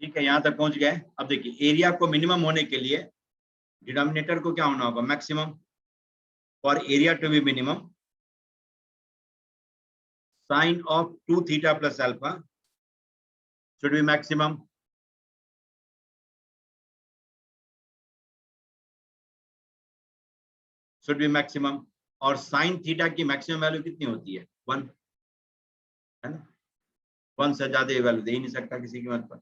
ठीक है, यहां तक पहुंच गए। अब देखिए एरिया को मिनिमम होने के लिए डिनोमिनेटर को क्या होना होगा, maximum. For area to be minimum, sine of 2 theta plus alpha should be maximum. Should be maximum. और साइन थीटा की मैक्सिमम वैल्यू कितनी होती है, 1, है ना। 1 से ज्यादा वैल्यू दे ही नहीं सकता किसी कीमत पर।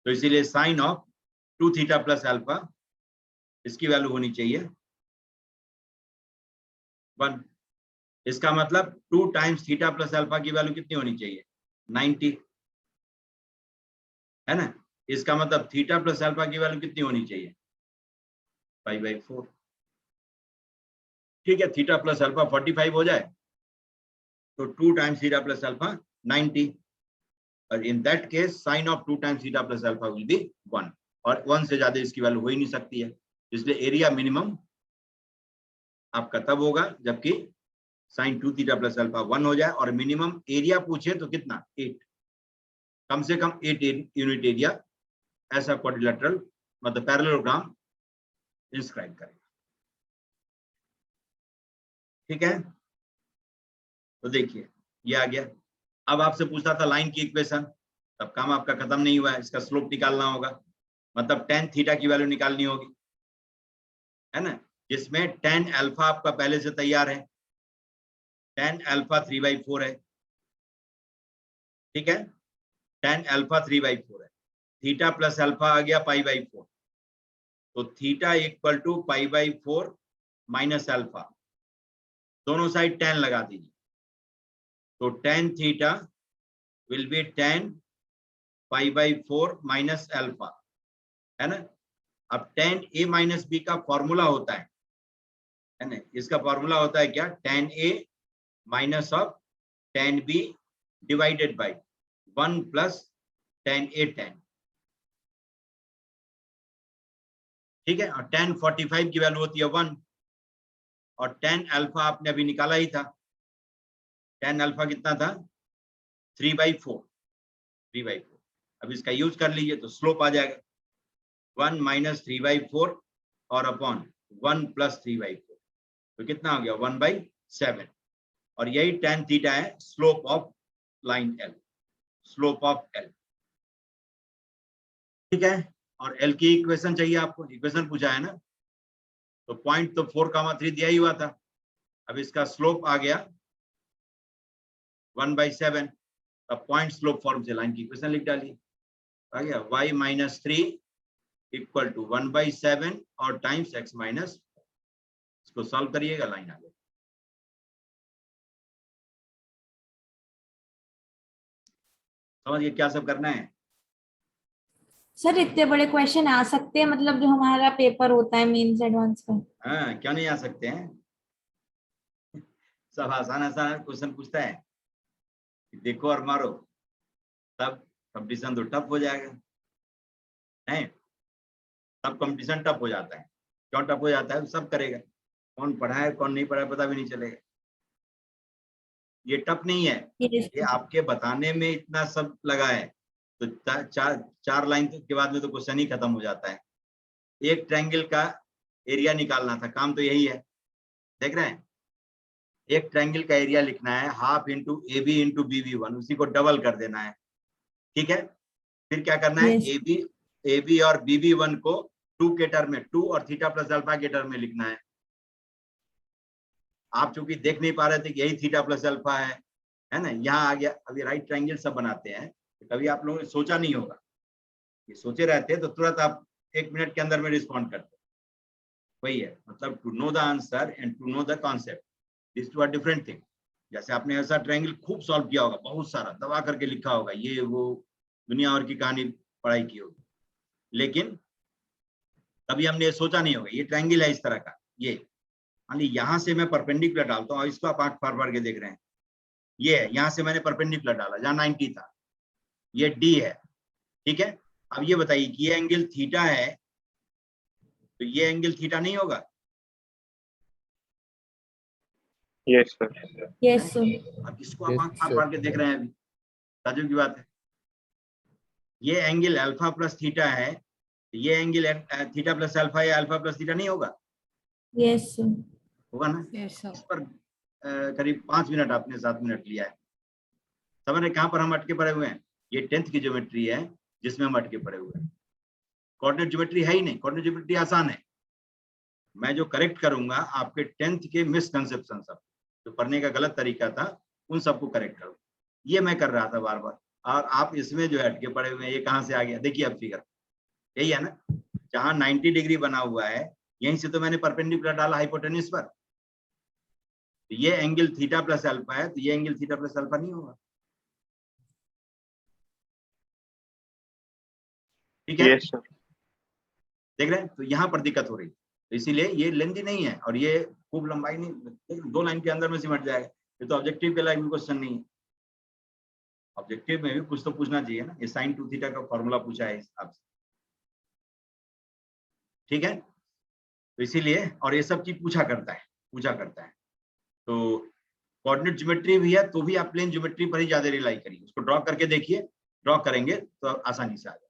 तो इसीलिए sine of 2 theta plus alpha, इसकी वैल्यू होनी चाहिए 1। इसका मतलब 2 टाइम्स थीटा प्लस अल्फा की वैल्यू कितनी होनी चाहिए, 90, है ना। इसका मतलब थीटा प्लस अल्फा की वैल्यू कितनी होनी चाहिए, π/4। ठीक है, थीटा प्लस अल्फा 45 हो जाए तो 2 टाइम्स थीटा प्लस अल्फा 90, और in that case sine of 2 times theta plus alpha will be 1, और 1 से ज्यादा इसकी वैल्यू हो ही नहीं सकती है। इसलिए एरिया मिनिमम आपका तब होगा जबकि साइन 2 थीटा प्लस अल्फा 1 हो जाए, और मिनिमम एरिया पूछे तो कितना, 8, कम से कम 8 यूनिट एरिया ऐसा क्वाड्रिलेटरल मतलब पैरेललोग्राम इंस्क्राइब करेगा। ठीक है, तो देखिए ये आ गया। अब आपसे पूछता था लाइन की इक्वेशन, तब काम आपका खत्म नहीं हुआ है, इसका स्लोप निकालना होगा, मतलब tan थीटा की वैल्यू निकालनी होगी, है ना, जिसमें tan अल्फा आपका पहले से तैयार है, tan अल्फा 3/4 है। ठीक है, tan अल्फा 3/4 है, थीटा प्लस अल्फा आ गया π/4, तो theta equal to π/4 minus alpha, दोनों साइड tan लगा दीजिए, तो tan theta will be tan π/4 minus alpha, है ना। अब tan a माइनस बी का फॉर्मूला होता है ना, इसका फॉर्मूला होता है क्या, tan a minus of tan b divided by 1 plus tan a tan। ठीक है, और tan 45 की वैल्यू होती है 1, और tan अल्फा आपने अभी निकाला ही था, tan अल्फा कितना था, 3/4, 3/4। अब इसका यूज कर लीजिए तो स्लोप आ जाएगा 1 माइनस 3/4 और अपॉन 1 प्लस 3/4, तो कितना हो गया 1/7, और यही tan थीटा है, slope of line L, slope of L। ठीक है, और L की इक्वेशन चाहिए आपको, इक्वेशन पूछा है ना, तो पॉइंट तो 4,3 दिया ही हुआ था। अब इसका स्लोप आ गया 1/7, अब पॉइंट स्लोप फॉर्म से लाइन की इक्वेशन लिख डालिए, आ गया y माइनस 3 इक्वल टू 1/7 और टाइम्स x माइनस, इसको सॉल्व करिएगा, लाइन आ गई। समझिए क्या सब करना है। सर इतने बड़े क्वेश्चन आ सकते हैं, मतलब जो हमारा पेपर होता है मेंस एडवांस का? हाँ, क्यों नहीं आ सकते हैं, सब आसान आसान क्वेश्चन पूछता है, देखो और मारो, तब कंपटीशन तो टफ हो जाएगा, नहीं तब कंपटीशन टफ हो जाता है। क्यों टफ हो जाता है, सब करेगा, कौन पढ़ा है कौन नहीं पढ़ा है पता भी नहीं चलेगा। ये टफ नहीं है, ये आपके बताने में इतना सब लगा है, तो चार लाइन के बाद में तो क्वेश्चन ही खत्म हो जाता है। एक ट्रायंगल का एरिया निकालना था, काम तो यही है, देख रहे हैं, एक ट्रायंगल का एरिया लिखना है, half into A B into BB1, उसी को डबल कर देना है। ठीक है, फिर क्या करना है, ए बी और BB1 को 2 के टर्म में, 2 और थीटा प्लस अल्फा के टर्म में लिखना है। आप चूंकि देख नहीं पा रहे थे कि यही थीटा प्लस अल्फा है ना, यहाँ आ गया। अभी राइट ट्रायंगल सब बनाते हैं, तो कभी आप लोगों ने सोचा नहीं होगा, ये सोचे रहते तो तुरंत आप 1 मिनट के अंदर में रिस्पॉन्ड करते। वही है, मतलब to know the answer and to know the concept, this two are different thing. जैसे आपने ऐसा ट्रायंगल खूब सॉल्व किया होगा, बहुत सारा दबा करके लिखा होगा, ये वो दुनिया और की कहानी पढ़ाई की होगी, लेकिन कभी हमने ये सोचा नहीं होगा ये ट्रायंगल है इस तरह का। ये मान ली यहाँ से मैं परपेंडिकुलर डालता हूँ, और इसको आप आंख फाड़ फाड़ के देख रहे हैं, ये है, यहाँ से मैंने परपेंडिकुलर डाला जहाँ 90 था, ये D है। ठीक है, अब ये बताइए कि ये एंगल थीटा है, तो ये एंगल थीटा नहीं होगा। Yes sir. Yes sir. अब इसको आप आंख फाड़ फाड़ के देख रहे हैं, अभी ताजुब की बात है। ये एंगल अल्फा प्लस थीटा है, ये एंगल थीटा प्लस अल्फा या अल्फा प्लस थीटा नहीं होगा? Yes sir. होगा ना? Yes sir. इस पर करीब 5 मिनट आपने 7 मिनट लिया है। समझ रहे कहाँ पर हम अटके पड़े हुए हैं? ये 10th की ज्योमेट्री है जिसमें हम अटके पड़े हुए हैं। कोऑर्डिनेट ज्योमेट्री है ही नहीं, कोऑर्डिनेट ज्योमेट्री आसान है। मैं जो करेक्ट करूंगा आपके 10th के मिसकंसेप्शन सब, जो पढ़ने का गलत तरीका था, उन सबको करेक्ट करूंगा। ये मैं कर रहा था बार बार, और आप इसमें जो है अटके पड़े हुए हैं। ये कहाँ से आ गया? देखिए अब फिगर यही है ना, जहां 90 डिग्री बना हुआ है यहीं से तो मैंने परपेंडिकुलर डाला हाइपोटेन्यूज पर। तो ये एंगल थीटा प्लस अल्फा है, तो ये एंगल थीटा प्लस अल्फा नहीं होगा। ठीक है? Yes sir. देख रहे हैं? तो यहाँ पर दिक्कत हो रही है, तो इसीलिए ये लेंथी नहीं है और ये खूब लंबाई नहीं, 2 लाइन के अंदर में सिमट जाएगा। ये तो ऑब्जेक्टिव के लाइन में क्वेश्चन नहीं है। ऑब्जेक्टिव में भी कुछ तो पूछना चाहिए ना। ये sin 2 थीटा का फॉर्मूला पूछा है आपसे, ठीक है? तो इसीलिए, और ये सब चीज पूछा करता है। तो कोऑर्डिनेट ज्योमेट्री भी है तो भी आप प्लेन ज्योमेट्री पर ही ज्यादा रिलाई करिए। उसको ड्रॉ करके देखिए, ड्रॉ करेंगे तो आसानी से आ जाए।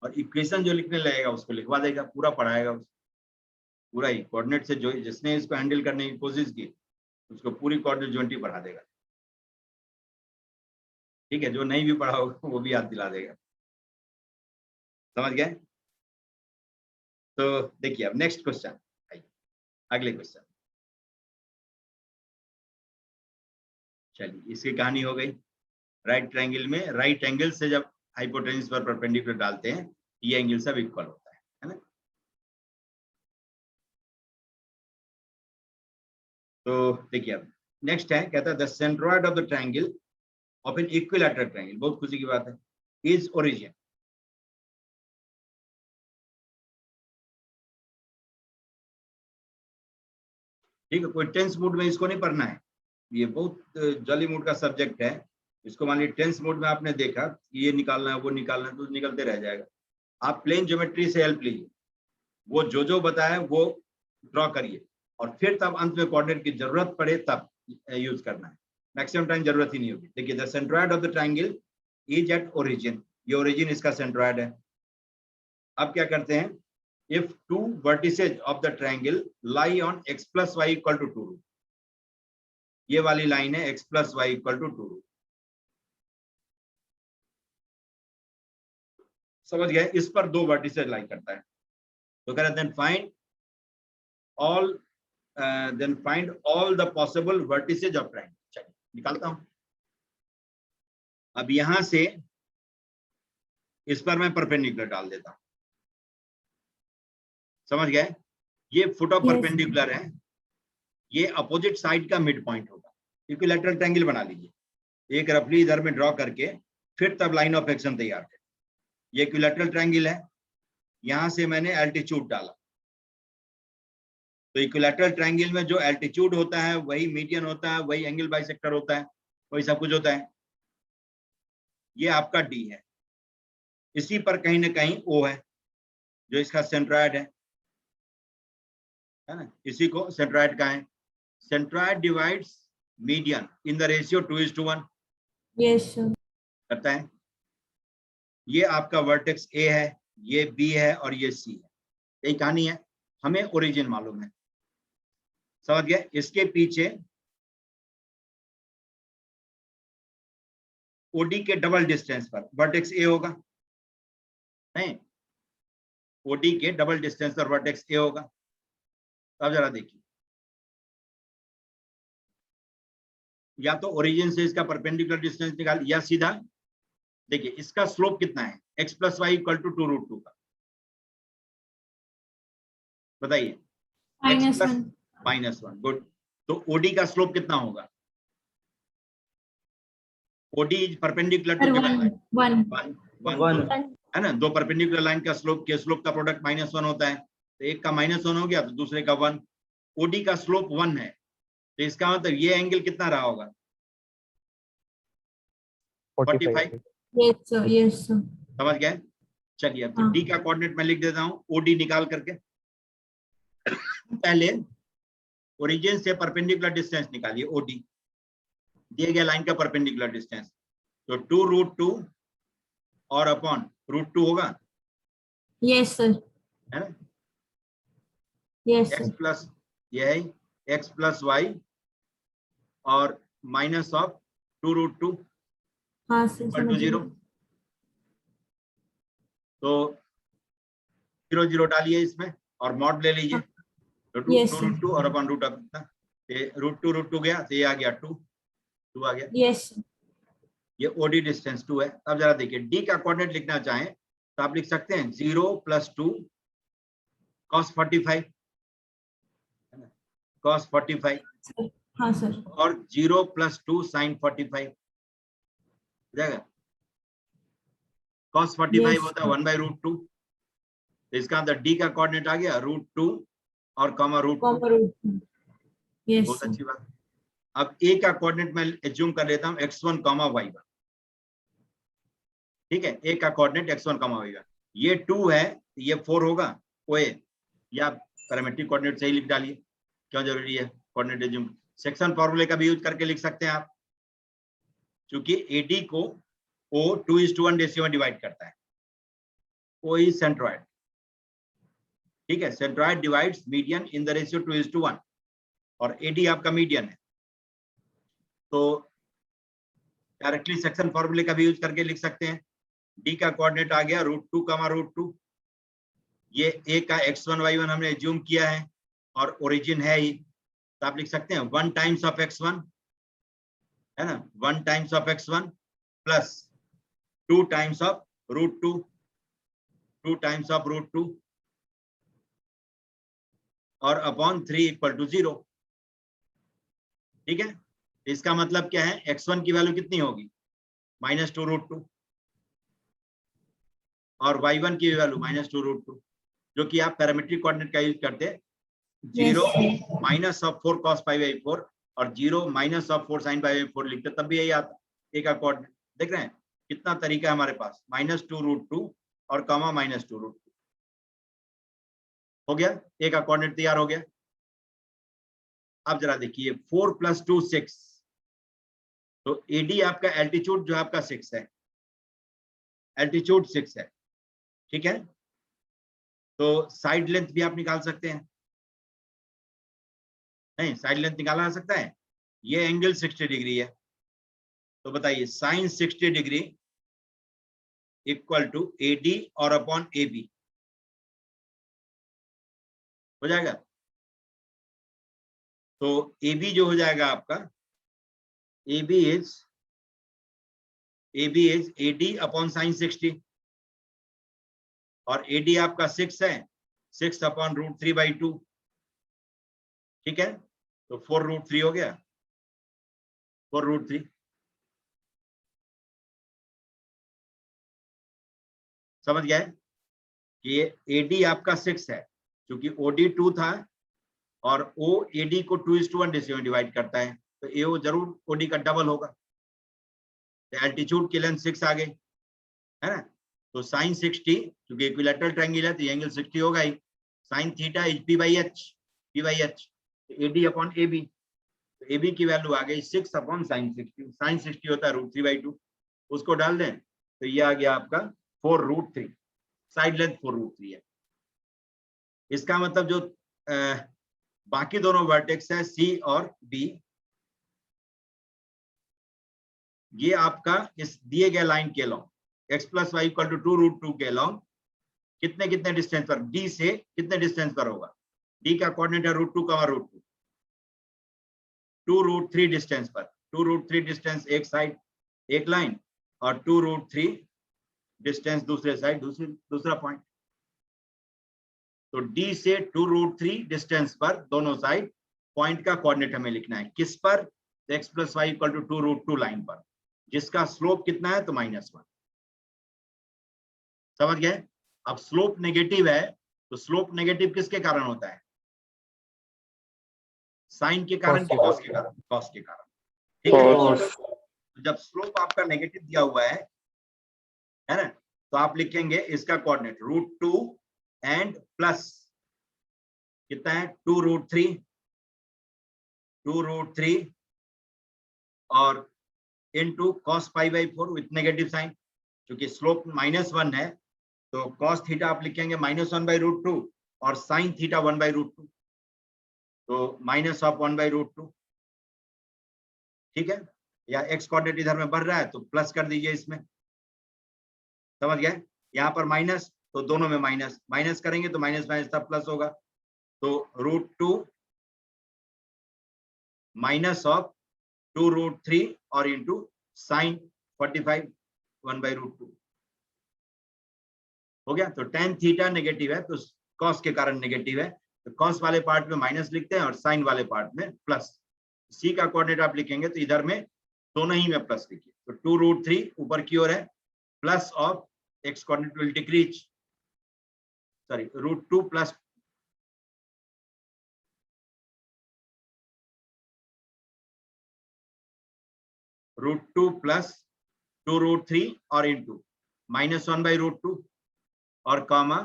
और इक्वेशन जो लिखने लगेगा उसको लिखवा देगा, पूरा पढ़ाएगा उसको, पूरा ही कोऑर्डिनेट से। जो जिसने इसको हैंडल करने की कोशिश की उसको पूरी कोऑर्डिनेट ज्योमेट्री पढ़ा देगा। ठीक है? जो नहीं भी पढ़ा होगा वो भी याद दिला देगा। समझ गए? तो देखिए अब नेक्स्ट क्वेश्चन, अगले क्वेश्चन। चलिए, इसकी कहानी हो गई। राइट ट्रायंगल में राइट एंगल से जब हाइपोटेन्यूज पर परपेंडिकुलर डालते हैं, ये एंगल सब इक्वल होता है ना? तो देखिए अब नेक्स्ट है, कहता है the centroid of the triangle of an equilateral triangle, बहुत खुशी की बात है, इज ओरिजिन। ठीक है? कोई टेंस मूड में इसको नहीं पढ़ना है, ये बहुत जॉली मूड का सब्जेक्ट है। इसको मान लीजिए टेंस मूड में आपने देखा ये निकालना है वो निकालना है, तो निकलते रह जाएगा। आप प्लेन ज्योमेट्री से हेल्प लीजिए, वो जो बताया वो ड्रॉ करिए, और फिर तब अंत में कोऑर्डिनेट की जरूरत पड़े तब यूज करना है। मैक्सिमम टाइम जरूरत ही नहीं होगी। देखिए the centroid of the triangle is at origin, ये ओरिजिन इसका सेंट्रोइड है। अब क्या करते हैं, if 2 vertices of the triangle lie on x plus Y equal to 2, ये वाली लाइन है x plus Y equal to 2। समझ गए? इस पर 2 वर्टिसेज लाई करता है। तो कह रहे हैं find all the possible vertices of triangle. चलिए निकालता हूं। अब यहां से इस पर मैं परपेंडिकुलर डाल देता हूं। समझ गए? ये फुट ऑफ परपेंडिकुलर है, ये अपोजिट साइड का मिड पॉइंट होगा। इक्विलैटरल ट्रायंगल बना लीजिए, एक रफली इधर में ड्रॉ करके फिर तब लाइन ऑफ एक्शन तैयार करें। ये इक्विलैटरल ट्रायंगल है, यहां से मैंने एल्टीट्यूड डाला। तो इक्विलैटरल ट्रायंगल में जो एल्टीट्यूड होता है वही मीडियन होता है, वही एंगल बाइसेक्टर होता है, वही सब कुछ होता है। ये आपका डी है, इसी पर कहीं ना कहीं ओ है जो इसका सेंट्रोइड है ना? इसी को सेंट्रोइड का है। Centroid divides median in the ratio 2:1। Yes sir. करता है। ये आपका वर्टेक्स ए है, ये बी है और ये सी है। यही कहानी है, हमें ओरिजिन मालूम है। समझ गए? इसके पीछे ओडी के डबल डिस्टेंस पर वर्टेक्स ए होगा, नहीं? ओडी के डबल डिस्टेंस पर वर्टेक्स ए होगा। अब जरा देखिए, या तो ओरिजिन से इसका परपेंडिकुलर डिस्टेंस निकाल, या सीधा देखिए इसका स्लोप कितना है, x plus Y equal to 2√2 का। बताइए। -1। गुड। तो ओडी का स्लोप कितना होगा? OD is perpendicular to given line 1 है ना? 2 परपेंडिकुलर लाइन का स्लोप का प्रोडक्ट -1 होता है। तो एक का -1 हो गया तो दूसरे का 1। ओडी का स्लोप 1 है, तो इसका मतलब ये एंगल कितना रहा होगा? 45। Yes sir. समझ गए? चलिए अब तो डी का कोऑर्डिनेट मैं लिख देता हूं, ओडी निकाल करके। पहले ओरिजिन से परपेंडिकुलर डिस्टेंस निकालिए, ओडी दिए गया लाइन का परपेंडिकुलर डिस्टेंस। तो 2√2 और अपॉन √2 होगा, यस सर, है ना। यस एक्स सर, प्लस ये है एक्स प्लस वाई और माइनस ऑफ 2√2 हाँ सर इक्वल टू समझ 0। गई। तो 0 0 डालिए इसमें और मॉड ले लीजिए। तो यस 2√2 और अपॉन रूट ऑफ कितना, √2 गया तो ये आ गया 2 आ गया। यस, ये ओडी डिस्टेंस 2 है। अब जरा देखिए डी का कोऑर्डिनेट लिखना चाहें तो आप लिख सकते हैं 0 + 2 cos 45 cos 45 हाँ सर, और 0 + 2 sin 45 हो जाएगा। cos 45 यस होता है 1/√2। तो इसका अंदर डी का कोऑर्डिनेट आ गया √2 और कॉमा √2। कॉमा रूट, यस बहुत सर, अच्छी बात। अब ए का कोऑर्डिनेट मैं एज्यूम कर लेता हूं x1, y1। ठीक है, ए का कोऑर्डिनेट x1, y1। ये 2 है, ये 4 होगा ओए, या पैरामीट्रिक कोऑर्डिनेट सही लिख डालिए, क्यों जरूरी है कोऑर्डिनेट एज्यूम। सेक्शन फॉर्मूले का भी यूज करके लिख सकते हैं आप, क्योंकि एडी को ओ 2:1 रेशियो में डिवाइड करता है। ओ इज सेंट्रॉइड, ठीक है, centroid divides median in the ratio 2:1 और एडी आपका मीडियन है। तो डायरेक्टली सेक्शन फॉर्मूले का भी यूज करके लिख सकते हैं। डी का कोऑर्डिनेट आ गया √2, √2। ये ए का x1, y1 हमने एज्यूम किया है और ओरिजिन है ही, तो आप लिख सकते हैं 1 टाइम्स ऑफ x1, है ना, 1 times of x1 plus 2 times of √2, 2 times of √2 और अपॉन 3 = 0। ठीक है, इसका मतलब क्या है, x1 की वैल्यू कितनी होगी, -2√2 और y1 की वैल्यू -2√2, जो कि आप पैरामीट्रिक कोऑर्डिनेट का यूज करते हैं। 0 -4 cos π/4 और 0 -4 sin π/4 लिखते तब भी यही आता। ए का कोऑर्डिनेट देख रहे हैं कितना तरीका है हमारे पास, -2√2 और कॉमा -2√2 हो गया। ए का कोऑर्डिनेट तैयार हो गया। अब जरा देखिए 4 + 2 6, तो एडी आपका एल्टीट्यूड जो आपका 6 है, एल्टीट्यूड 6 है। ठीक है, तो साइड लेंथ भी आप निकाल सकते हैं। नहीं, साइड लेंथ निकाला जा सकता है। ये एंगल 60 डिग्री है, तो बताइए sin 60 degree equal to AD और अपॉन AB हो जाएगा। तो AB जो हो जाएगा आपका, AB is AD upon sin 60 और AD आपका 6 है, 6 अपॉन √3/2। ठीक है, तो 4√3 हो गया, 4√3। समझ गए कि ये AD आपका 6 है, क्योंकि OD 2 था और O AD को 2:1 रेशियो में डिवाइड करता है, तो AO जरूर OD का डबल होगा। तो एल्टीट्यूड की लेंथ 6 आ गई, है ना। तो sin 60, क्योंकि इक्विलैटरल ट्रायंगल है तो ये एंगल 60 होगा ही। sin थीटा इज P/H, तो AD अपॉन AB, तो AB की वैल्यू आ गई 6 अपॉन sin 60। sin 60 होता है √3/2, उसको डाल दें तो ये आ गया आपका 4√3। साइड लेंथ 4√3 है। इसका मतलब जो बाकी दोनों वर्टेक्स है C और B, ये आपका इस दिए गए लाइन के लॉन्ग x + y = 2√2 के लॉन्ग कितने कितने डिस्टेंस पर, D से कितने डिस्टेंस पर होगा। D का कोऑर्डिनेट है √2, √2, 2√3 डिस्टेंस पर। 2√3 डिस्टेंस एक साइड एक लाइन और 2√3 डिस्टेंस दूसरे साइड दूसरा पॉइंट। तो D से 2√3 डिस्टेंस पर दोनों साइड पॉइंट का कोऑर्डिनेट हमें लिखना है। किस पर, तो x + y = 2√2 लाइन पर, जिसका स्लोप कितना है, तो -1। समझ गए। अब स्लोप नेगेटिव है, तो स्लोप नेगेटिव किसके कारण होता है, साइन के कारण कि कॉस के कारण, कॉस के कारण। ठीक है, जब स्लोप आपका नेगेटिव दिया हुआ है ना, तो आप लिखेंगे इसका कोऑर्डिनेट √2 एंड प्लस कितना है 2√3 और into cos pi by 4 with negative sine, क्योंकि स्लोप -1 है तो cos थीटा आप लिखेंगे -1/√2 और sin थीटा 1/√2, तो -1/√2। ठीक है, या x कोऑर्डिनेट इधर में बढ़ रहा है तो प्लस कर दीजिए इसमें, समझ गए। यहाँ पर माइनस तो दोनों में माइनस, माइनस करेंगे तो माइनस माइनस तब प्लस होगा, तो √2 माइनस ऑफ 2√3 और इंटू साइन 45 1/√2 हो गया। तो tan थीटा नेगेटिव है तो cos के कारण नेगेटिव है, तो cos वाले पार्ट में माइनस लिखते हैं और साइन वाले पार्ट में प्लस। c का कोऑर्डिनेट आप लिखेंगे तो इधर में दोनों ही में प्लस लिखिए, तो 2√3 ऊपर की ओर है, plus of x coordinate will decrease, sorry √2 plus √2 plus 2√3 और इंटू -1/√2 और कॉमा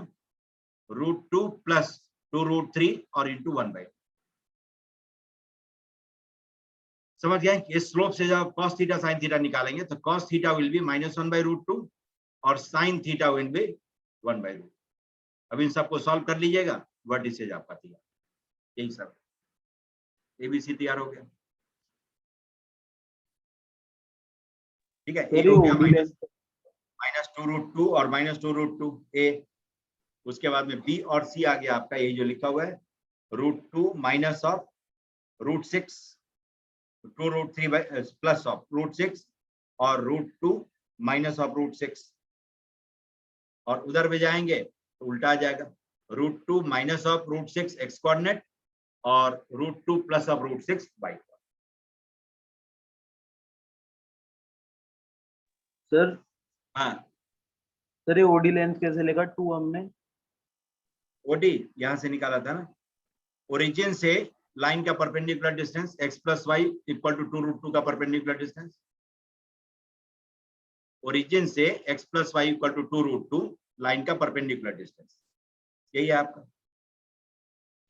√2 प्लस 2√3 और इंटू 1/2। समझ गए। इस स्लोप से जब cos थीटा sin थीटा निकालेंगे तो cos थीटा विल बी -1/√2 और sin थीटा विल बी 1/√2। अब इन सबको सॉल्व कर लीजिएगा, वर्टिसेज आपका तैयार, यही सब एबीसी तैयार हो गया। ठीक है, ए हो गया -2√2 और -2√2 ए, उसके बाद में बी और सी आ गया आपका, यही जो लिखा हुआ है √2 माइनस ऑफ √6 2√3 प्लस ऑफ √6 और √2 माइनस ऑफ √6, और उधर में जाएंगे तो उल्टा आ जाएगा, √2 माइनस ऑफ √6 एक्स कोऑर्डिनेट और √2 प्लस ऑफ √6 वाई। सर हाँ सर ये ओडी लेंथ कैसे लेगा 2 हमने? ओडी यहां से निकाला था ना, ओरिजिन से लाइन का perpendicular distance x plus Y equal to 2√2 का परपेंडिकुलर डिस्टेंस, ओरिजिन से x plus Y equal to 2√2 line का परपेंडिकुलर डिस्टेंस, यही है आपका।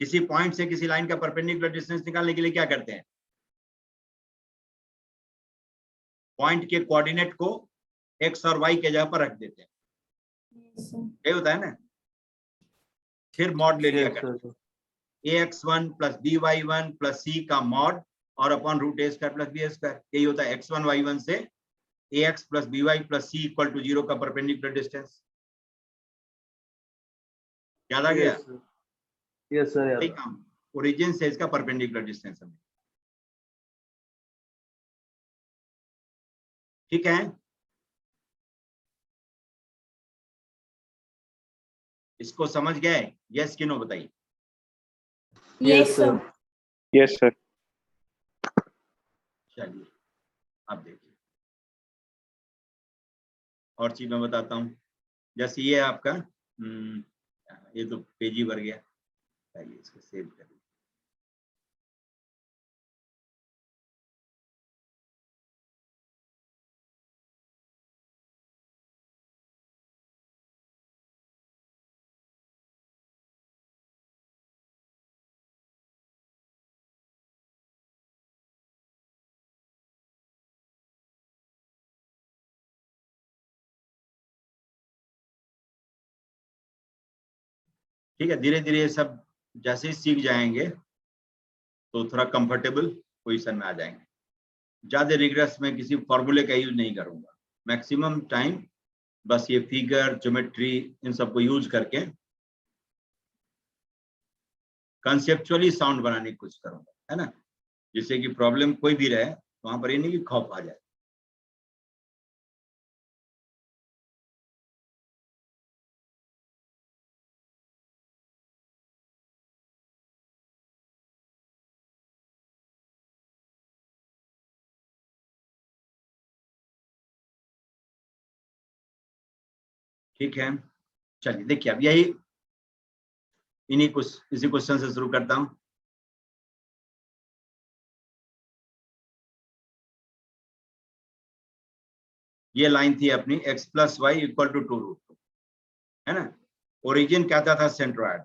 किसी पॉइंट से किसी लाइन का परपेंडिकुलर डिस्टेंस निकालने के लिए क्या करते हैं, पॉइंट के कोऑर्डिनेट को x और y के जगह पर रख देते हैं, यही होता है ना। फिर मॉड ले लिया करते हैं, ax1 plus by1 plus c का मॉड और अपॉन √a² प्लस b², यही होता है x1 y1 से ax plus by plus c equal to 0 का परपेंडिकुलर डिस्टेंस। याद आ गया? यस सर, ओरिजिन से इसका परपेंडिकुलर डिस्टेंस है। ठीक है, इसको समझ गए? यस कि नो बताइए। Yes sir. Yes sir. चलिए आप देखिए, और चीज मैं बताता हूँ, जैसे ये आपका ये तो पेज ही भर गया, चलिए इसको सेव करिए। ठीक है, धीरे धीरे ये सब जैसे ही सीख जाएंगे तो थोड़ा कंफर्टेबल पोजीशन में आ जाएंगे। ज्यादा रिग्रेस में किसी फॉर्मूले का यूज नहीं करूंगा, मैक्सिमम टाइम बस ये फिगर ज्योमेट्री इन सबको यूज करके कंसेप्चुअली साउंड बनाने की कोशिश करूंगा, है ना, जिससे कि प्रॉब्लम कोई भी रहे तो वहां पर ये नहीं कि खौफ आ जाए। ठीक है, चलिए देखिए अब यही इसी क्वेश्चन से शुरू करता हूं। ये लाइन थी अपनी x plus Y equal to 2√2, है ना। ओरिजिन कहता था सेंट्रोइड,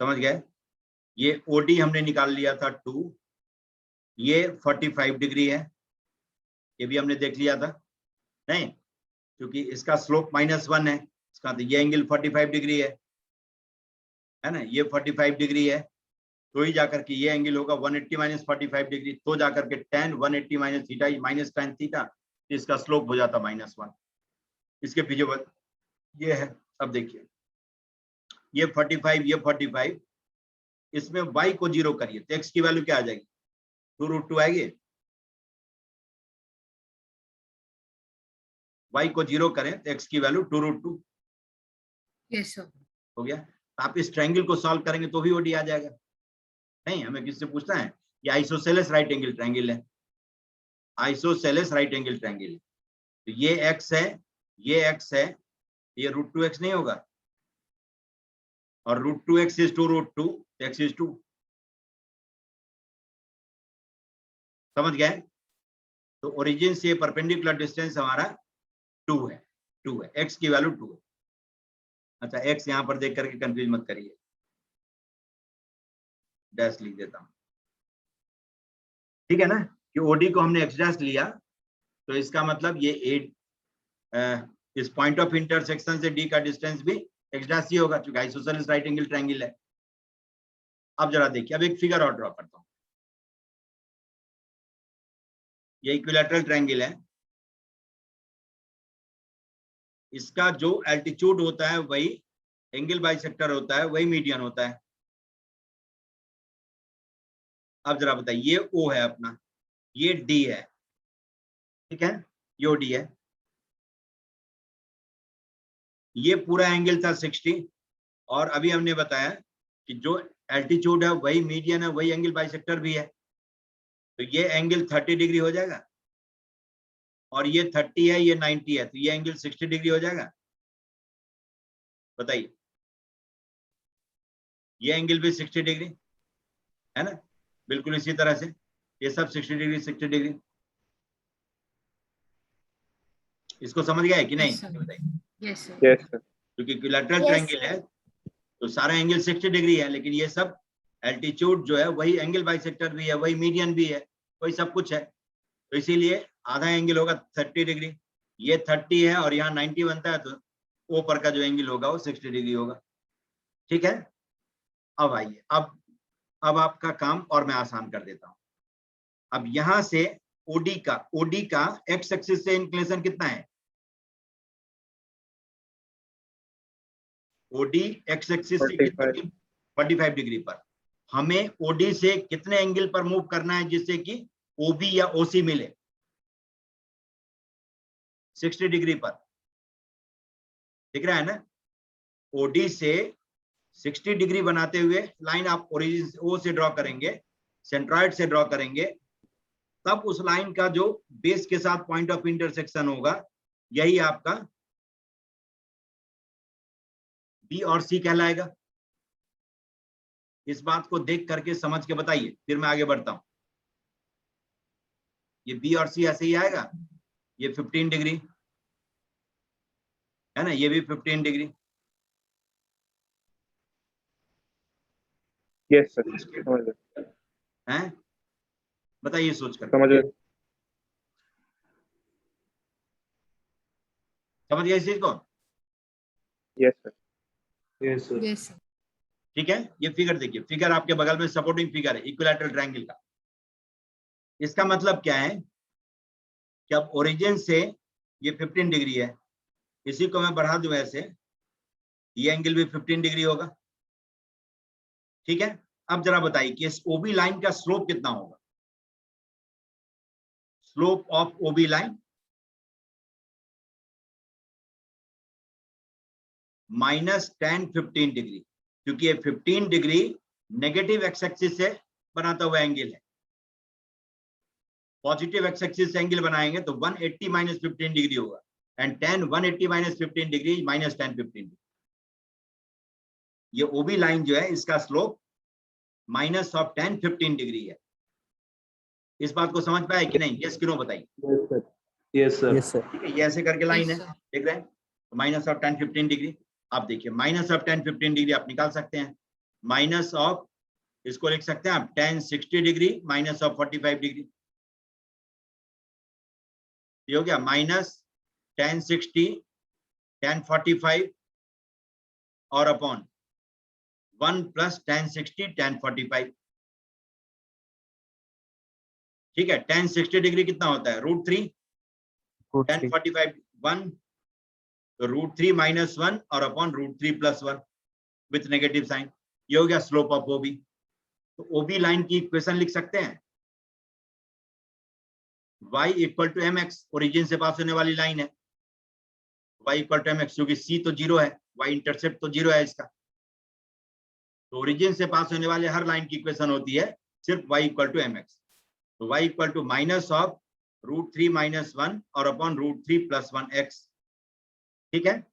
समझ गए। ये ओडी हमने निकाल लिया था 2, ये 45 डिग्री है, ये भी हमने देख लिया था नहीं, क्योंकि इसका स्लोप -1 है, इसका तो ये एंगल 45 डिग्री है ना, ये 45 डिग्री है, तो ही जाकर के ये एंगल होगा 180 माइनस 45 डिग्री, तो जाकर के tan 180 minus theta minus tan theta, इसका स्लोप हो जाता -1। इसके पीछे ये है। अब देखिए ये 45, ये 45, इसमें y को 0 करिए तो x की वैल्यू क्या आ जाएगी, 2√2 आएगी। y को 0 करें तो x की वैल्यू 2√2 यस सर। हो गया। तो आप इस ट्रायंगल को सॉल्व करेंगे तो भी ओडी आ जाएगा। नहीं, हमें किससे पूछना है, ये आइसोसेलेस राइट एंगल ट्रायंगल है, आइसोसेलेस राइट एंगल ट्रायंगल है। तो ये x है, ये x है, ये √2x नहीं होगा, और √2x इज 2√2, x इज 2। समझ गए? तो ओरिजिन से परपेंडिकुलर डिस्टेंस हमारा 2 है, 2 है, x की वैल्यू 2 है। अच्छा, x यहां पर देख करके कंफ्यूज मत करिए, डैश लिख देता हूं, ठीक है ना, कि ओडी को हमने x डैश लिया, तो इसका मतलब ये इस पॉइंट ऑफ इंटरसेक्शन से d का डिस्टेंस भी x डैश ही होगा, क्योंकि आइसोसेलेस राइट एंगल ट्रायंगल है। अब जरा देखिए, अब एक फिगर और ड्रॉ करता हूं। ये इक्विलैटरल ट्रायंगल है, इसका जो एल्टीट्यूड होता है वही एंगल बाइसेक्टर होता है, वही मीडियन होता है। अब जरा बताइए, ये O है अपना, ये D है, ठीक है, ये OD है, ये पूरा एंगल था 60, और अभी हमने बताया कि जो एल्टीट्यूड है वही मीडियन है, वही एंगल बाइसेक्टर भी है, तो ये एंगल 30 डिग्री हो जाएगा, और ये 30 है, ये 90 है, तो ये एंगल 60 डिग्री हो जाएगा। बताइए, ये एंगल भी 60 डिग्री है ना, बिल्कुल इसी तरह से ये सब 60 डिग्री 60 डिग्री। इसको समझ गया है कि नहीं? बताइए। Yes sir. Yes, sir. क्योंकि इक्विलैटरल ट्रायंगल है तो सारा एंगल 60 डिग्री है, लेकिन ये सब एल्टीट्यूड जो है वही एंगल बाइसेक्टर भी है, वही मीडियन भी है, वही सब कुछ है, तो इसीलिए आधा एंगल होगा 30 डिग्री, ये 30 है और यहाँ 90 बनता है, तो ओ पर का जो एंगल होगा वो 60 डिग्री होगा। ठीक है, अब आइए, अब आपका काम और मैं आसान कर देता हूं। अब यहां से ओडी का एक्स एक्सिस से इंक्लिनेशन कितना है? ओडी एक्स एक्सिस से 45 डिग्री पर। हमें ओडी से कितने एंगल पर मूव करना है जिससे कि ओबी या ओसी मिले? 60 डिग्री पर। दिख रहा है ना? ओडी से 60 डिग्री बनाते हुए लाइन आप ओरिजिन ओ से ड्रॉ करेंगे, सेंट्रॉइड से ड्रॉ करेंगे, तब उस लाइन का जो बेस के साथ पॉइंट ऑफ इंटरसेक्शन होगा यही आपका बी और सी कहलाएगा। इस बात को देख करके समझ के बताइए, फिर मैं आगे बढ़ता हूं। ये बी और सी ऐसे ही आएगा, ये 15 डिग्री है ना, ये भी 15 डिग्री। Yes, sir. हैं? बताइए सोच कर। समझ गए। समझ गए इस चीज को? Yes, sir. Yes sir. Yes sir. ठीक है, ये फिगर देखिए, फिगर आपके बगल में सपोर्टिंग फिगर है इक्विलैटरल ट्रायंगल का। इसका मतलब क्या है कि अब ओरिजिन से ये 15 डिग्री है, इसी को मैं बढ़ा दूं ऐसे, ये एंगल भी 15 डिग्री होगा। ठीक है, अब जरा बताइए कि इस ओबी लाइन का स्लोप कितना होगा? Slope of OB line -10 15 degree, क्योंकि ये 15 डिग्री नेगेटिव एक्स एक्सिस से बनाता हुआ एंगल है। पॉजिटिव एक्स एक्सिस से एंगल बनाएंगे तो 180 माइनस 15 डिग्री होगा, and tan 180 minus 15 degree minus tan 15 degree. ये ओबी लाइन जो है इसका slope minus of tan 15 degree है। इस बात को समझ पाए कि नहीं? यस क्यों बताइए? Yes sir. Yes sir. ठीक है, ये ऐसे करके लाइन है, Yes, sir. देख रहे हैं, माइनस ऑफ tan 15 डिग्री। आप देखिए, माइनस ऑफ tan 15 डिग्री आप निकाल सकते हैं, माइनस ऑफ इसको लिख सकते हैं आप tan 60 degree minus of 45 degree, ये हो गया माइनस tan 60 tan 45 और अपॉन 1 प्लस tan 60 tan 45। ठीक है, tan 60 डिग्री कितना होता है √3, tan 45 1, तो √3 माइनस 1 और upon √3 plus 1 with negative sine, ये हो गया स्लोप ऑफ ओबी। तो ओबी लाइन की इक्वेशन लिख सकते हैं y equal to mx, origin से पास होने वाली लाइन है, y इक्वल टू mx, क्योंकि c तो 0 है, y इंटरसेप्ट तो 0 है इसका, तो ओरिजिन से पास होने वाले हर लाइन की इक्वेशन होती है सिर्फ y इक्वल टू mx। तो y equal to minus of √3 minus 1 और अपॉन √3 प्लस 1x। ठीक है,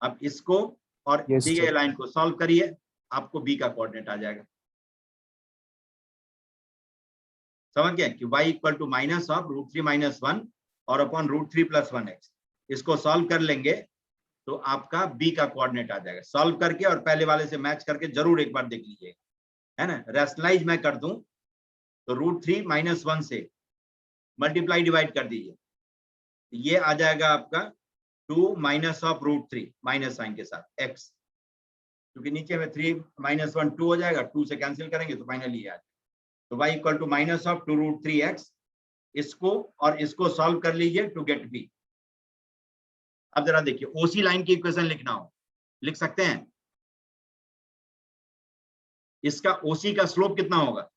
अब इसको और दी गई लाइन को सॉल्व करिए, आपको b का कोऑर्डिनेट आ जाएगा। समझ गए कि y equal to minus of √3 minus 1 और अपॉन √3 प्लस 1x, इसको सॉल्व कर लेंगे तो आपका b का कोऑर्डिनेट आ जाएगा। सॉल्व करके और पहले वाले से मैच करके जरूर एक बार देख लीजिए, है ना। रैशनलाइज मैं कर दूं तो √3 माइनस 1 से मल्टीप्लाई डिवाइड कर दीजिए, ये आ जाएगा आपका 2 माइनस ऑफ √3 माइनस साइन के साथ x, क्योंकि नीचे में 3 माइनस 1 2 हो जाएगा, 2 से कैंसिल करेंगे तो फाइनली आ जाएगा। तो y equal to minus of 2√3x, इसको और इसको सॉल्व कर लीजिए टू गेट b। अब जरा देखिए ओसी लाइन की इक्वेशन लिखना हो, लिख सकते हैं। इसका ओसी का स्लोप कितना होगा,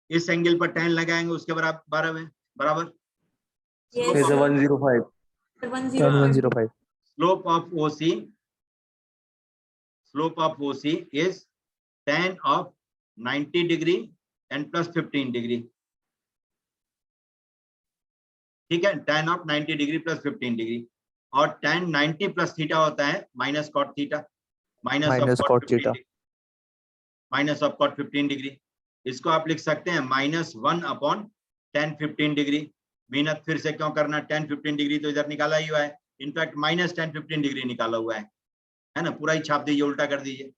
इस एंगल पर tan लगाएंगे उसके बराबर 105 slope of OC is tan of 90 degree and plus 15 degree. ठीक है, tan of 90 degree plus 15 degree, और tan 90 प्लस थीटा होता है minus cot theta, minus of cot 15 degree. इसको आप लिख सकते हैं -1 अपॉन tan 15 डिग्री। मेहनत फिर से क्यों करना, tan 15 डिग्री तो इधर निकाला ही हुआ है, इनफैक्ट माइनस tan 15 डिग्री निकाला हुआ है ना, पूरा ही छाप दीजिए, उल्टा कर दीजिए।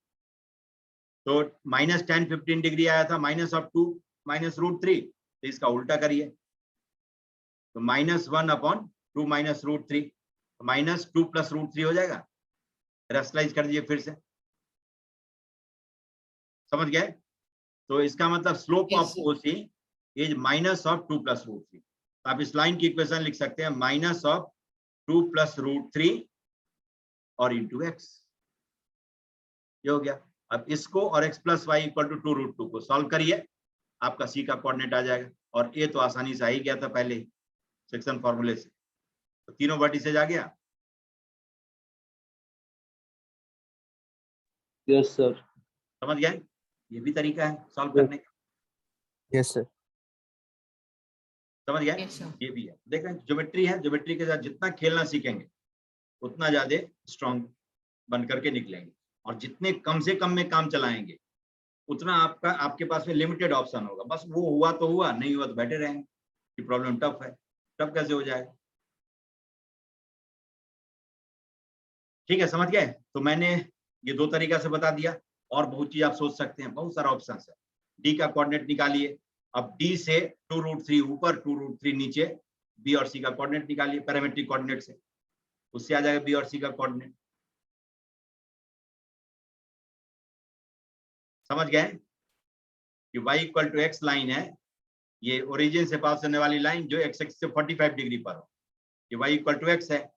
तो माइनस tan 15 डिग्री आया था माइनस ऑफ 2 माइनस √3, तो इसका उल्टा करिए, तो -1 अपॉन 2 माइनस √3, -2 प्लस √3 हो जाएगा। रैशनलाइज कर दीजिए फिर से, समझ गए। तो इसका मतलब slope of OC is minus of 2 plus √3। आप इस लाइन की इक्वेशन लिख सकते हैं माइनस ऑफ 2 प्लस √3 और इंटू x, ये हो गया। अब इसको और x plus Y equal to 2√2 को सॉल्व करिए, आपका c का कोऑर्डिनेट आ जाएगा। और a तो आसानी से आ ही गया था पहले ही सेक्शन फॉर्मूले से, तो तीनों वर्टिसेज आ गया। यस सर, समझ गए, ये भी तरीका है सॉल्व करने का। Yes sir. समझ गए, ये भी है। देखें ज्योमेट्री है, ज्योमेट्री के साथ जितना खेलना सीखेंगे उतना ज्यादा स्ट्रॉन्ग बन करके निकलेंगे, और जितने कम से कम में काम चलाएंगे उतना आपके पास में लिमिटेड ऑप्शन होगा। बस वो हुआ तो हुआ, नहीं हुआ तो बैठे रहेंगे कि प्रॉब्लम टफ है, टफ कैसे हो जाएगा। ठीक है, समझ गए। तो मैंने ये 2 तरीका से बता दिया, और बहुत चीज आप सोच सकते हैं, बहुत सारा ऑप्शन है। डी का कोऑर्डिनेट निकालिए, अब डी से 2√3 ऊपर 2√3 नीचे, बी और सी का कोऑर्डिनेट निकालिए पैरामेट्रिक कोऑर्डिनेट से, उससे आ जाएगा बी और सी का कोऑर्डिनेट। समझ गए कि y equal to X line है, ये ओरिजिन से पास होने वाली लाइन जो x एक्सिस से 45 डिग्री पर हो, ये y इक्वल टू एक्स है,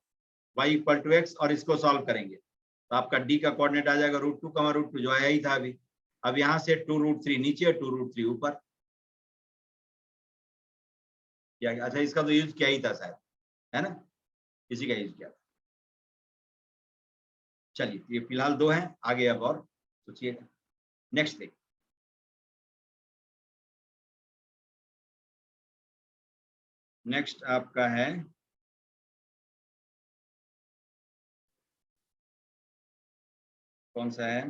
y इक्वल टू एक्स, और इसको सॉल्व करेंगे तो आपका d का कोऑर्डिनेट आ जाएगा √2, जो आया ही था अभी। अब यहाँ से 2√3 नीचे 2√3 ऊपर, अच्छा इसका तो यूज किया ही था शायद, है ना, इसी का यूज किया। चलिए ये फिलहाल 2 हैं, आगे अब और सोचिएगा। नेक्स्ट देखिए, नेक्स्ट आपका है कौन सा है,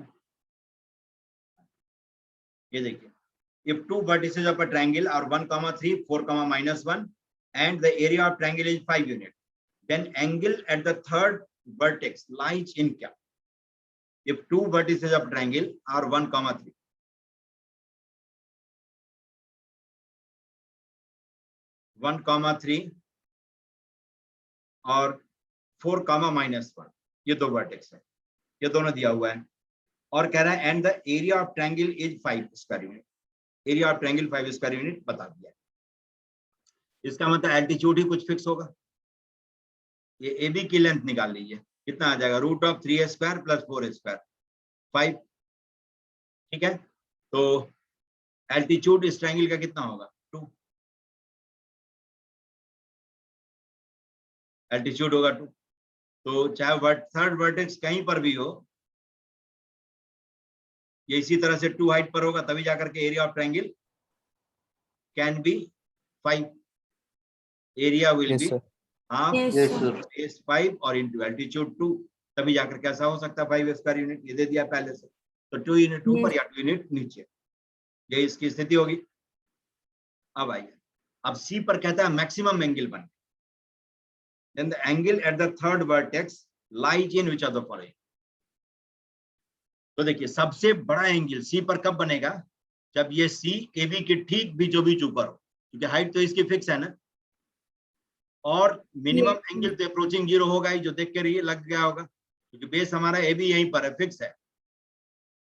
ये देखिए, if 2 vertices of a triangle are 1,3, 4,-1 and the area of triangle is 5 units, then angle at the third vertex lies in क्या, if two vertices of triangle are 1,3, 1,3 और 4,-1, ये दो वर्टेक्स है, ये दोनों दिया हुआ है और कह रहा है and the area of triangle is 5 square unit, area of triangle 5 square unit बता दिया। इसका मतलब एल्टीट्यूड ही कुछ फिक्स होगा। ये ए बी की लेंथ निकाल लीजिए, कितना आ जाएगा, √3a² + 4a², 5। ठीक है, तो एल्टीट्यूड इस ट्रायंगल का कितना होगा, 2, एल्टीट्यूड होगा 2। तो चाहे थर्ड वर्टेक्स कहीं पर भी हो, ये इसी तरह से 2 हाइट पर होगा, तभी जाकर के area of triangle can be 5, area will be half Yes, Yes, sir. sir. Base 5 और इंटू एल्टीट्यूड 2, तभी जाकर कैसा हो सकता है 5 स्क्वायर यूनिट, ये दे दिया पहले से। तो 2 यूनिट ऊपर Yes. या 2 यूनिट नीचे, ये इसकी स्थिति होगी। अब आइए, अब सी पर कहता है मैक्सिमम एंगल बन, then the angle at the third vertex lies in which of the following. तो देखिए सबसे बड़ा एंगल सी पर कब बनेगा, जब ये सी ए बी के ठीक बीचों बीच ऊपर हो, क्योंकि हाइट तो इसकी फिक्स है ना, और मिनिमम एंगल तो अप्रोचिंग 0 होगा ही, जो देख के लग गया होगा, क्योंकि बेस हमारा ए बी यहीं पर है, फिक्स है,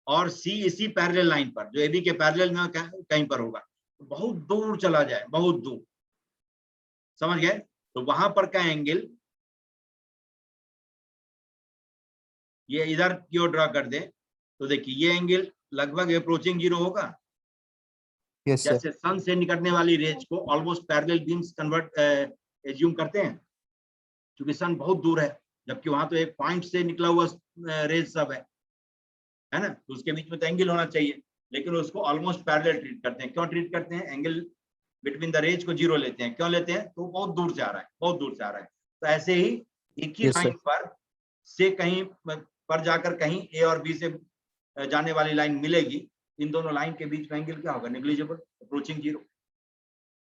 और सी इसी पैरेलल लाइन पर, जो ए बी के पैरेलल में कहीं पर होगा, तो बहुत दूर चला जाए, बहुत दूर, समझ गए। तो वहां पर का एंगल ये इधर की ओर ड्रा कर दे, तो देखिए ये एंगल लगभग अप्रोचिंग 0 होगा। Yes, sir. जैसे सन से निकलने वाली रेज को almost parallel beams convert assume करते हैं, क्योंकि सन बहुत दूर है, जबकि वहां तो एक पॉइंट से निकला हुआ रेज सब है ना, तो उसके बीच में तो एंगल होना चाहिए, लेकिन उसको ऑलमोस्ट पैरेलल ट्रीट करते हैं। क्यों ट्रीट करते हैं, एंगल बिटवीन द रेज को 0 लेते हैं, क्यों लेते हैं, तो बहुत दूर से आ रहा है, बहुत दूर से आ रहा है। तो ऐसे ही एक ही Yes, sir. लाइन पर से कहीं पर जाकर कहीं ए और बी से जाने वाली लाइन मिलेगी, इन दोनों लाइन के बीच में एंगल क्या होगा, नेग्लिजिबल, अप्रोचिंग 0।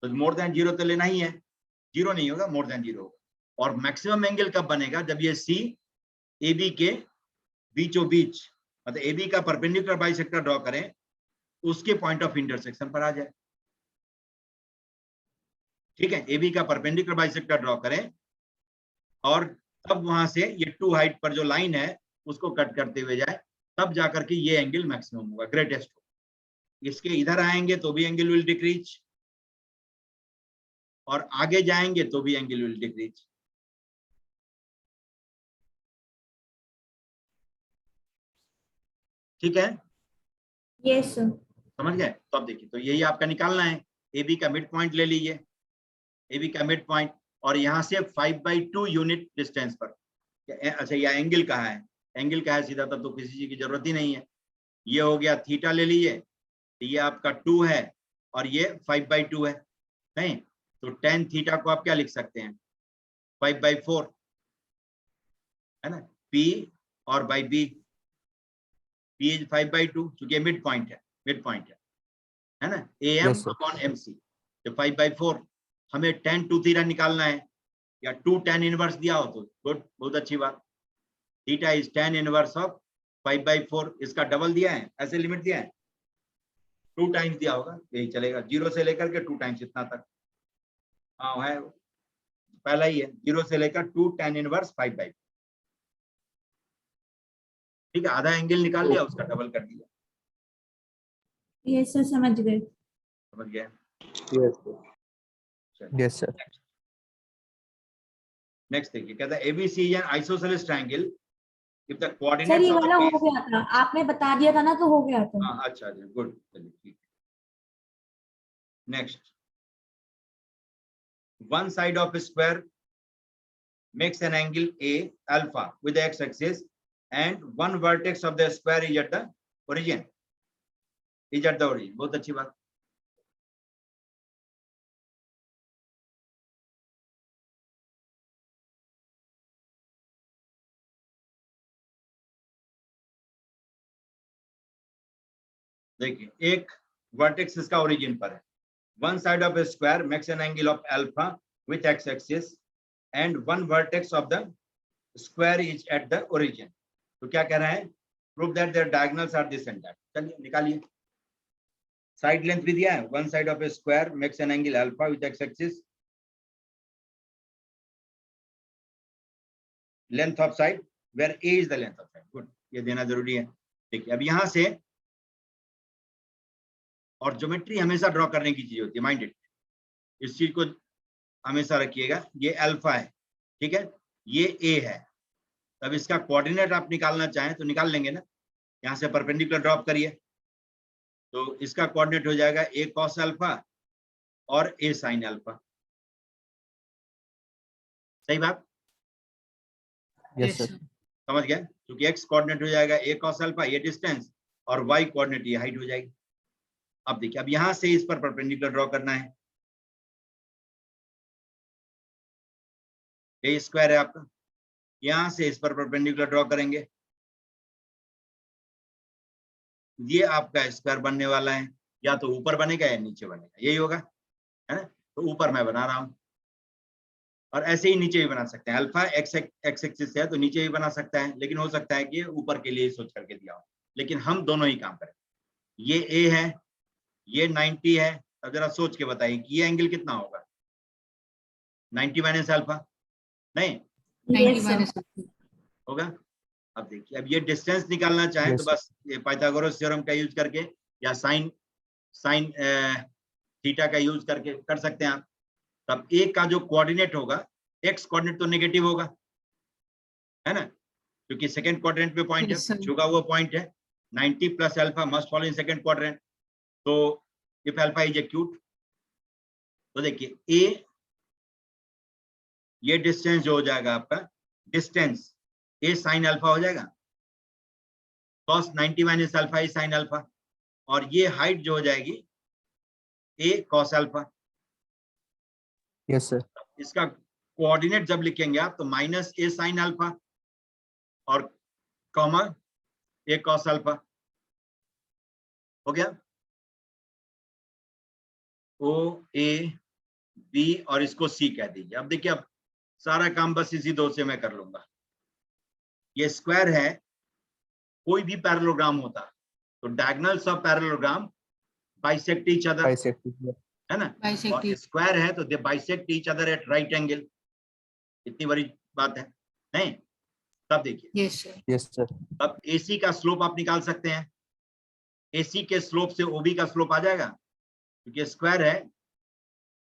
तो मोर देन 0 तो लेना ही है, 0 नहीं होगा, मोर देन 0 होगा। और मैक्सिमम एंगल कब बनेगा, जब ये सी ए बी के बीचों बीच, मतलब ए बी का परपेंडिकुलर बाइसेक्टर ड्रॉ करें, उसके पॉइंट ऑफ इंटरसेक्शन पर आ जाए। ठीक है, ए बी का परपेंडिकुलर बाइसेक्टर ड्रॉ करें और तब वहां से ये 2 हाइट पर जो लाइन है उसको कट करते हुए जाए, तब जाकर के ये एंगल मैक्सिमम होगा, ग्रेटेस्ट होगा। इसके इधर आएंगे तो भी एंगल विल डिक्रीज, और आगे जाएंगे तो भी एंगल विल डिक्रीज। ठीक है, Yes, sir. समझ गए। तो अब देखिए, तो यही आपका निकालना है, ए बी का मिड पॉइंट ले लीजिए, ए बी का मिड पॉइंट, और यहाँ से 5/2 यूनिट डिस्टेंस पर, अच्छा यह एंगल कहाँ है, एंगल कहाँ है सीधा, तब तो किसी चीज की जरूरत ही नहीं है। ये हो गया थीटा ले लीजिए, ये आपका 2 है और ये 5/2 है, नहीं तो tan थीटा को आप क्या लिख सकते हैं, 5/4 है ना, P और बाई B, P इज 5/2, क्योंकि मिड पॉइंट है, मिड पॉइंट है ना, AM Yes, sir. Upon MC, तो 5/4। हमें tan 2 थीटा निकालना है, या 2 tan इनवर्स दिया हो तो गुड, बहुत अच्छी बात। Theta is tan inverse of 5/4, इसका डबल दिया है, ऐसे लिमिट दिया है, 2 टाइम्स दिया होगा, यही चलेगा, 0 से लेकर के 2 टाइम्स इतना तक, हाँ है पहला ही है, 0 से लेकर 2 tan इनवर्स 5/4। ठीक है, आधा एंगल निकाल लिया, उसका डबल कर दिया, Yes, sir. समझ गए। समझ गए। Yes, sir. Yes, sir. Next देखिए, कहता है ABC is an isosceles triangle if the sir coordinates ये ऑफ वाला द हो बेस, गया था, आपने बता दिया था ना, तो हो गया था। हाँ अच्छा जी, गुड, चलिए ठीक। Next, one side of a square makes an angle A alpha with the x-axis and one vertex of the square is at the origin. Is at the origin. बहुत अच्छी बात। देखिए, एक वर्टेक्स इसका ओरिजिन पर है, one side of a square makes an angle of alpha with x-axis and one vertex of the square is at the origin. तो क्या कह रहा है, prove that their diagonals are this and that. चलिए निकालिए। Side length भी दिया है, one side of a square makes an angle alpha with X axis, length of side where A is the length of side. Good, ये देना जरूरी है। देखिए अब यहां से, और ज्योमेट्री हमेशा ड्रॉ करने की चीज होती है, माइंडेड, इस चीज को हमेशा रखिएगा। ये अल्फा है, ठीक है, ये ए है, तब इसका कोऑर्डिनेट आप निकालना चाहें तो निकाल लेंगे ना। यहां से परपेंडिकुलर ड्रॉप करिए तो इसका कोऑर्डिनेट हो जाएगा ए कॉस अल्फा और ए साइन अल्फा। सही बात, Yes, sir. समझ गए? क्योंकि एक्स कोऑर्डिनेट हो जाएगा ए कॉस अल्फा, ये डिस्टेंस, और वाई कोऑर्डिनेट ये हाइट हो जाएगी। अब देखिए, अब यहां से इस पर परपेंडिकुलर ड्रॉ करना है। ये स्क्वायर है आपका, यहां से इस पर परपेंडिकुलर ड्रॉ करेंगे, ये आपका स्क्वायर बनने वाला है। या तो ऊपर बनेगा या नीचे बनेगा, यही होगा, है ना। तो ऊपर मैं बना रहा हूं, और ऐसे ही नीचे भी बना सकते हैं। अल्फा एक्स एक्सिस है तो नीचे भी बना सकता है, लेकिन हो सकता है कि ऊपर के लिए सोच करके दिया हो, लेकिन हम दोनों ही काम करें। ये ए है, ये 90 है। अब जरा सोच के बताइए कि ये एंगल कितना होगा? 90 माइनस अल्फा, नहीं 90 minus होगा। अब देखिए, अब ये डिस्टेंस निकालना चाहे Yes, तो sir. बस ये पाइथागोरस थ्योरम का यूज करके या साइन थीटा का यूज करके कर सकते हैं आप। तब ए का जो कोऑर्डिनेट होगा, एक्स कोऑर्डिनेट तो नेगेटिव होगा, है ना, क्योंकि सेकंड क्वाड्रेंट पे पॉइंट Yes, है, sir. छुगा हुआ पॉइंट है। 90 plus alpha must follow in second quadrant. तो इफ अल्फा इज एक्यूट, तो देखिए ए, ये डिस्टेंस जो हो जाएगा आपका, डिस्टेंस ए साइन अल्फा हो जाएगा, cos 90 minus alpha is sine alpha, और ये हाइट जो हो जाएगी ए cos अल्फा। Yes, sir. इसका कोऑर्डिनेट जब लिखेंगे आप तो माइनस ए साइन अल्फा और कॉमा ए cos अल्फा हो गया। ओ ए बी और इसको सी कह दीजिए। अब देखिए, अब सारा काम बस इसी दो से मैं कर लूंगा। ये स्क्वायर है, कोई भी पैरेललोग्राम होता तो diagonals of parallelogram bisect each other, Bisect. है ना। Bisect और each- स्क्वायर है तो they bisect each other at right angle. इतनी बड़ी बात है, नहीं? तब देखिए, Yes, sir. Yes, sir. अब AC का स्लोप आप निकाल सकते हैं। AC के स्लोप से OB का स्लोप आ जाएगा, क्योंकि स्क्वायर है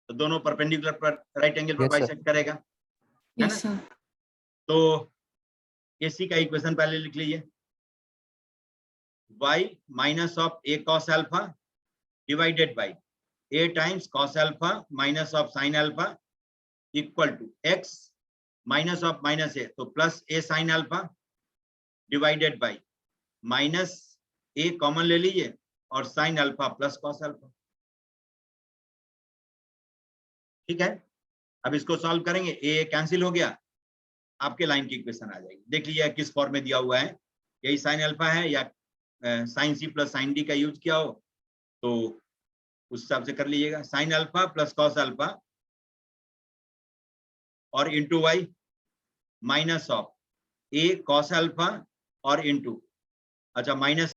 तो दोनों परपेंडिकुलर पर राइट एंगल पर Yes, sir. बाइसेक्ट करेगा, है Yes, sir. तो AC का इक्वेशन पहले लिख लीजिए, y minus of a cos alpha divided by a times cos alpha minus of sin alpha equal to x minus of minus a, तो plus a sin alpha divided by minus a common ले लीजिए और sin alpha plus cos alpha. ठीक है, अब इसको solve करेंगे, a cancel हो गया, आपके लाइन की इक्वेशन आ जाएगी। देख लीजिए किस फॉर्म में दिया हुआ है, यही sin अल्फा है या sin c plus sin d का यूज किया हो तो उस हिसाब से कर लीजिएगा। sin alpha plus cos alpha और into Y minus of a cos alpha और इंटू, अच्छा माइनस